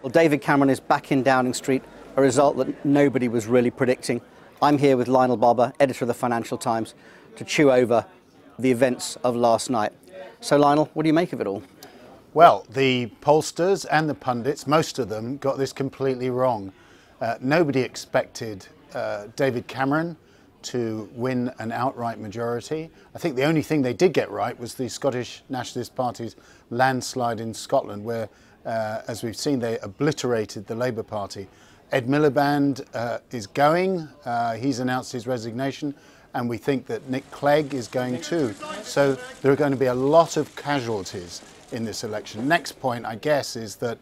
Well, David Cameron is back in Downing Street, a result that nobody was really predicting. I'm here with Lionel Barber, editor of the Financial Times, to chew over the events of last night. So, Lionel, what do you make of it all? Well, the pollsters and the pundits, most of them, got this completely wrong. Nobody expected David Cameron to win an outright majority. I think the only thing they did get right was the Scottish Nationalist Party's landslide in Scotland, where, as we've seen, they obliterated the Labour Party. Ed Miliband is going. He's announced his resignation, and we think that Nick Clegg is going too. So there are going to be a lot of casualties in this election. Next point, I guess, is that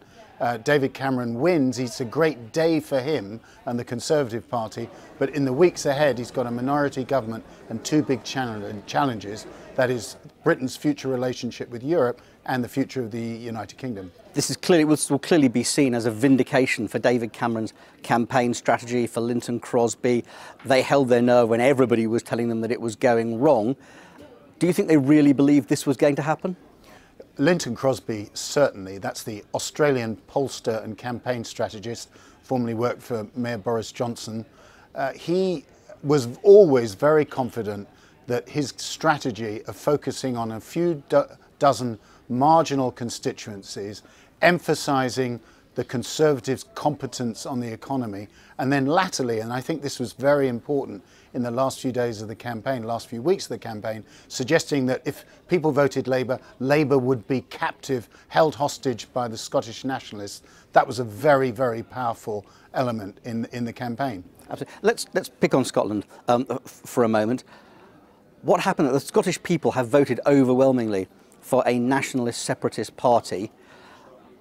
David Cameron wins. It's a great day for him and the Conservative Party, but in the weeks ahead he's got a minority government and two big challenges. That is Britain's future relationship with Europe and the future of the United Kingdom. This is will clearly be seen as a vindication for David Cameron's campaign strategy, for Linton Crosby. They held their nerve when everybody was telling them that it was going wrong. Do you think they really believed this was going to happen? Linton Crosby, certainly. That's the Australian pollster and campaign strategist, formerly worked for Mayor Boris Johnson. He was always very confident that his strategy of focusing on a few dozen marginal constituencies, emphasising the Conservatives' competence on the economy, and then latterly, and I think this was very important in the last few days of the campaign, last few weeks of the campaign, suggesting that if people voted Labour, Labour would be captive, held hostage by the Scottish nationalists. That was a very, very powerful element in the campaign. Absolutely. Let's pick on Scotland for a moment. What happened? The Scottish people have voted overwhelmingly for a nationalist separatist party.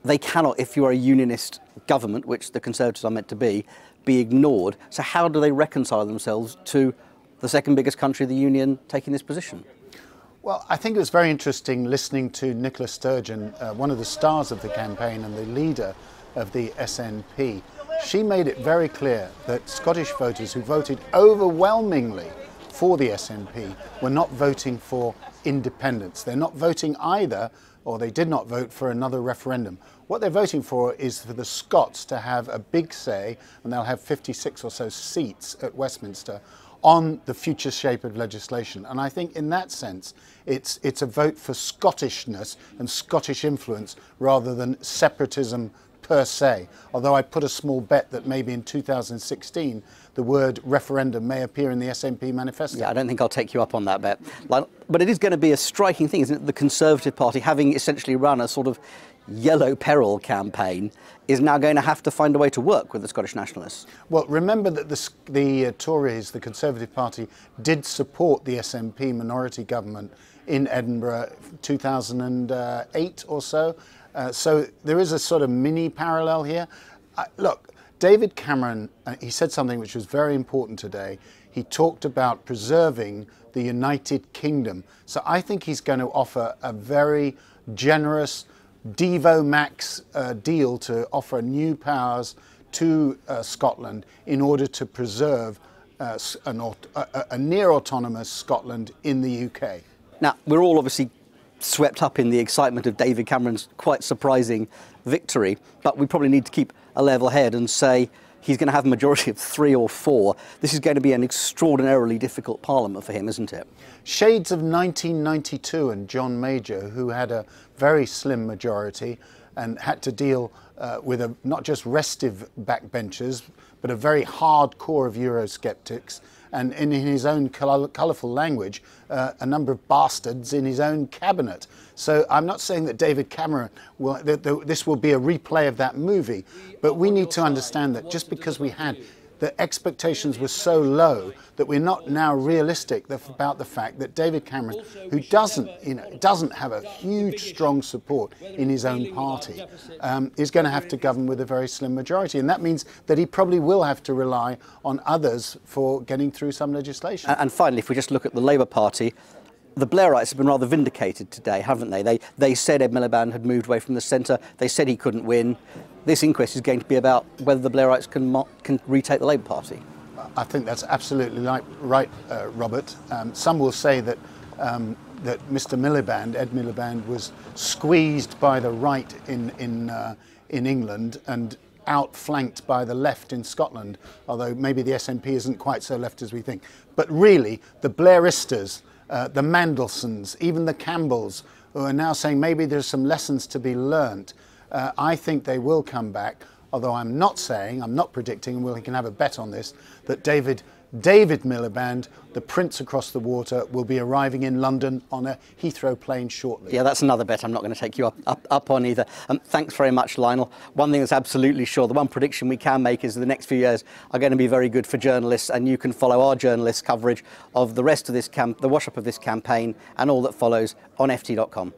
They cannot, if you are a unionist government, which the Conservatives are meant to be ignored. So how do they reconcile themselves to the second biggest country of the Union taking this position? Well, I think it was very interesting listening to Nicola Sturgeon, one of the stars of the campaign and the leader of the SNP. She made it very clear that Scottish voters who voted overwhelmingly for the SNP were not voting for independence. They're not voting either, or they did not vote for another referendum. What they're voting for is for the Scots to have a big say, and they'll have 56 or so seats at Westminster, on the future shape of legislation. And I think in that sense, it's a vote for Scottishness and Scottish influence rather than separatism per se. Although I put a small bet that maybe in 2016 the word referendum may appear in the SNP manifesto. Yeah, I don't think I'll take you up on that bet. But it is going to be a striking thing, isn't it? The Conservative Party, having essentially run a sort of yellow peril campaign, is now going to have to find a way to work with the Scottish nationalists. Well, remember that the Tories, the Conservative Party, did support the SNP minority government in Edinburgh 2008 or so. So there is a sort of mini parallel here. Look, David Cameron, he said something which was very important today. He talked about preserving the United Kingdom. So I think he's going to offer a very generous Devo Max deal to offer new powers to Scotland in order to preserve a near autonomous Scotland in the UK. Now, we're all obviously swept up in the excitement of David Cameron's quite surprising victory, but we probably need to keep a level head and say he's going to have a majority of 3 or 4. This is going to be an extraordinarily difficult parliament for him, isn't it? Shades of 1992 and John Major, who had a very slim majority and had to deal with not just restive backbenchers, but a very hard core of Eurosceptics, and in his own colourful language, a number of bastards in his own cabinet. So I'm not saying that David Cameron this will be a replay of that movie, but we need to understand that just because the expectations were so low that we're not now realistic about the fact that David Cameron, who doesn't have a huge, strong support in his own party, is going to have to govern with a very slim majority. And that means that he probably will have to rely on others for getting through some legislation. And finally, if we just look at the Labour Party, the Blairites have been rather vindicated today, haven't they? They said Ed Miliband had moved away from the centre. They said he couldn't win. This inquest is going to be about whether the Blairites can retake the Labour Party. I think that's absolutely right, Robert. Some will say that that Mr. Miliband, Ed Miliband, was squeezed by the right in England and outflanked by the left in Scotland, although maybe the SNP isn't quite so left as we think. But really, the Blairistas, the Mandelsons, even the Campbells, who are now saying maybe there's some lessons to be learnt, I think they will come back, although I'm not predicting, and we can have a bet on this, that David Miliband, the prince across the water, will be arriving in London on a Heathrow plane shortly. Yeah, that's another bet I'm not going to take you up on either. Thanks very much, Lionel. One thing that's absolutely sure, the one prediction we can make is the next few years are going to be very good for journalists, and you can follow our journalists' coverage of the rest of this the wash-up of this campaign and all that follows on ft.com.